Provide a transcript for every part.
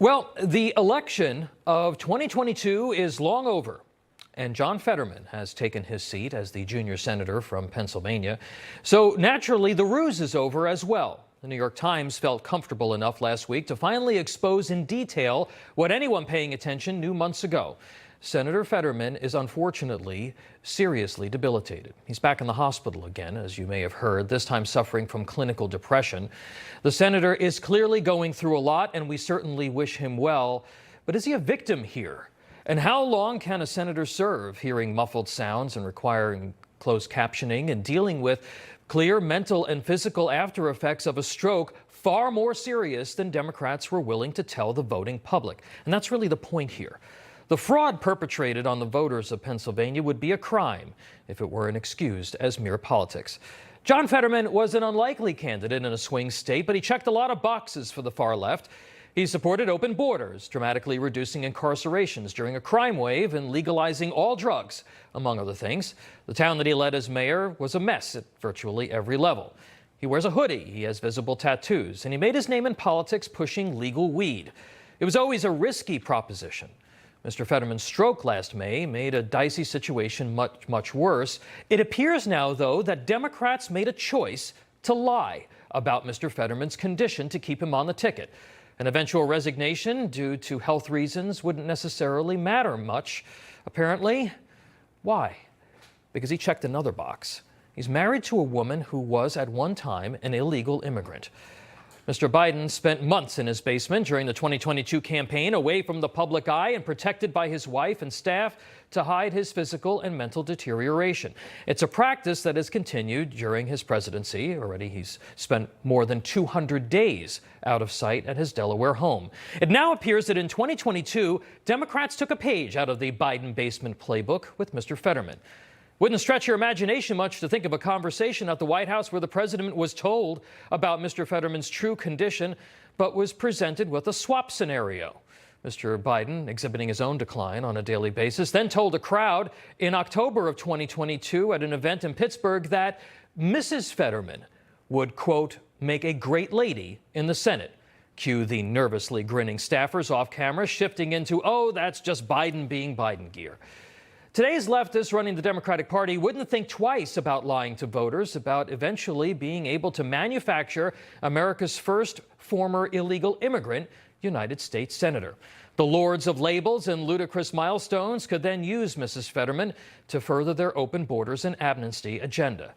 Well, the election of 2022 is long over, and John Fetterman has taken his seat as the junior senator from Pennsylvania. So naturally, the ruse is over as well. The New York Times felt comfortable enough last week to finally expose in detail what anyone paying attention knew months ago. Senator Fetterman is unfortunately seriously debilitated. He's back in the hospital again, as you may have heard, this time suffering from clinical depression. The senator is clearly going through a lot, and we certainly wish him well. But is he a victim here? And how long can a senator serve, hearing muffled sounds and requiring closed captioning and dealing with clear mental and physical after effects of a stroke far more serious than Democrats were willing to tell the voting public? And that's really the point here. The fraud perpetrated on the voters of Pennsylvania would be a crime if it weren't excused as mere politics. John Fetterman was an unlikely candidate in a swing state, but he checked a lot of boxes for the far left. He supported open borders, dramatically reducing incarcerations during a crime wave and legalizing all drugs, among other things. The town that he led as mayor was a mess at virtually every level. He wears a hoodie, he has visible tattoos, and he made his name in politics pushing legal weed. It was always a risky proposition. Mr. Fetterman's stroke last May made a dicey situation much worse. It appears now, though, that Democrats made a choice to lie about Mr. Fetterman's condition to keep him on the ticket. An eventual resignation due to health reasons wouldn't necessarily matter much. Apparently, why? Because he checked another box. He's married to a woman who was at one time an illegal immigrant. Mr. Biden spent months in his basement during the 2022 campaign, away from the public eye and protected by his wife and staff to hide his physical and mental deterioration. It's a practice that has continued during his presidency. Already he's spent more than 200 days out of sight at his Delaware home. It now appears that in 2022, Democrats took a page out of the Biden basement playbook with Mr. Fetterman. Wouldn't stretch your imagination much to think of a conversation at the White House where the president was told about Mr. Fetterman's true condition, but was presented with a swap scenario. Mr. Biden, exhibiting his own decline on a daily basis, then told a crowd in October of 2022 at an event in Pittsburgh that Mrs. Fetterman would, quote, make a great lady in the Senate. Cue the nervously grinning staffers off camera, shifting into, oh, that's just Biden being Biden gear. Today's leftists running the Democratic Party wouldn't think twice about lying to voters about eventually being able to manufacture America's first former illegal immigrant United States Senator. The lords of labels and ludicrous milestones could then use Mrs. Fetterman to further their open borders and amnesty agenda.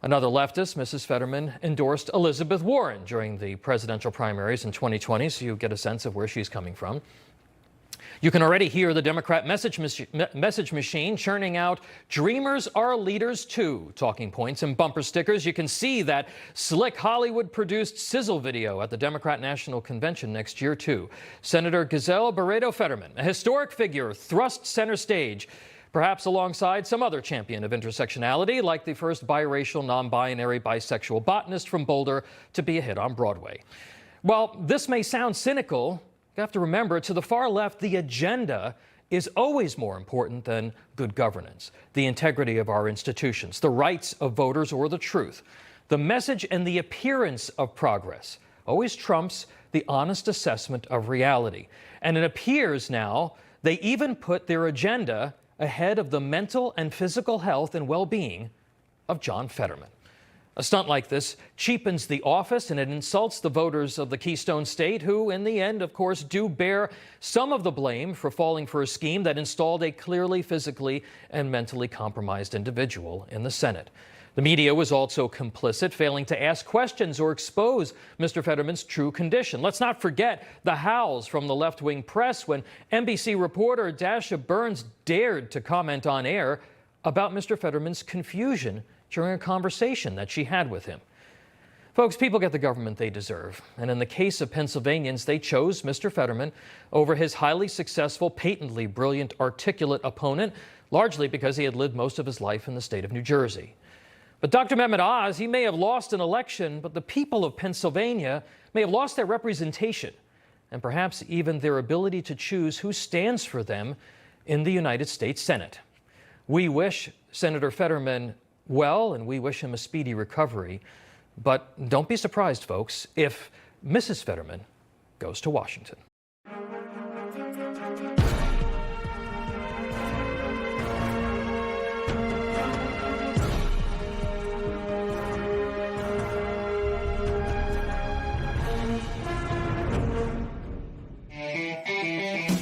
Another leftist, Mrs. Fetterman, endorsed Elizabeth Warren during the presidential primaries in 2020, so you get a sense of where she's coming from. You can already hear the Democrat message machine churning out "Dreamers are leaders too" talking points and bumper stickers. You can see that slick Hollywood-produced sizzle video at the Democrat National Convention next year, too. Senator Giselle Fetterman, a historic figure, thrust center stage, perhaps alongside some other champion of intersectionality, like the first biracial, non-binary, bisexual botanist from Boulder to be a hit on Broadway. While this may sound cynical, you have to remember, to the far left, the agenda is always more important than good governance, the integrity of our institutions, the rights of voters, or the truth. The message and the appearance of progress always trumps the honest assessment of reality. And it appears now they even put their agenda ahead of the mental and physical health and well-being of John Fetterman. A stunt like this cheapens the office, and it insults the voters of the Keystone State, who, in the end, of course, do bear some of the blame for falling for a scheme that installed a clearly physically and mentally compromised individual in the Senate. The media was also complicit, failing to ask questions or expose Mr. Fetterman's true condition. Let's not forget the howls from the left-wing press when NBC reporter Dasha Burns dared to comment on air about Mr. Fetterman's confusion during a conversation that she had with him. Folks, people get the government they deserve. And in the case of Pennsylvanians, they chose Mr. Fetterman over his highly successful, patently brilliant, articulate opponent, largely because he had lived most of his life in the state of New Jersey. But Dr. Mehmet Oz, he may have lost an election, but the people of Pennsylvania may have lost their representation and perhaps even their ability to choose who stands for them in the United States Senate. We wish Senator Fetterman well, and we wish him a speedy recovery. But don't be surprised, folks, if Mrs. Fetterman goes to Washington. Newsmax.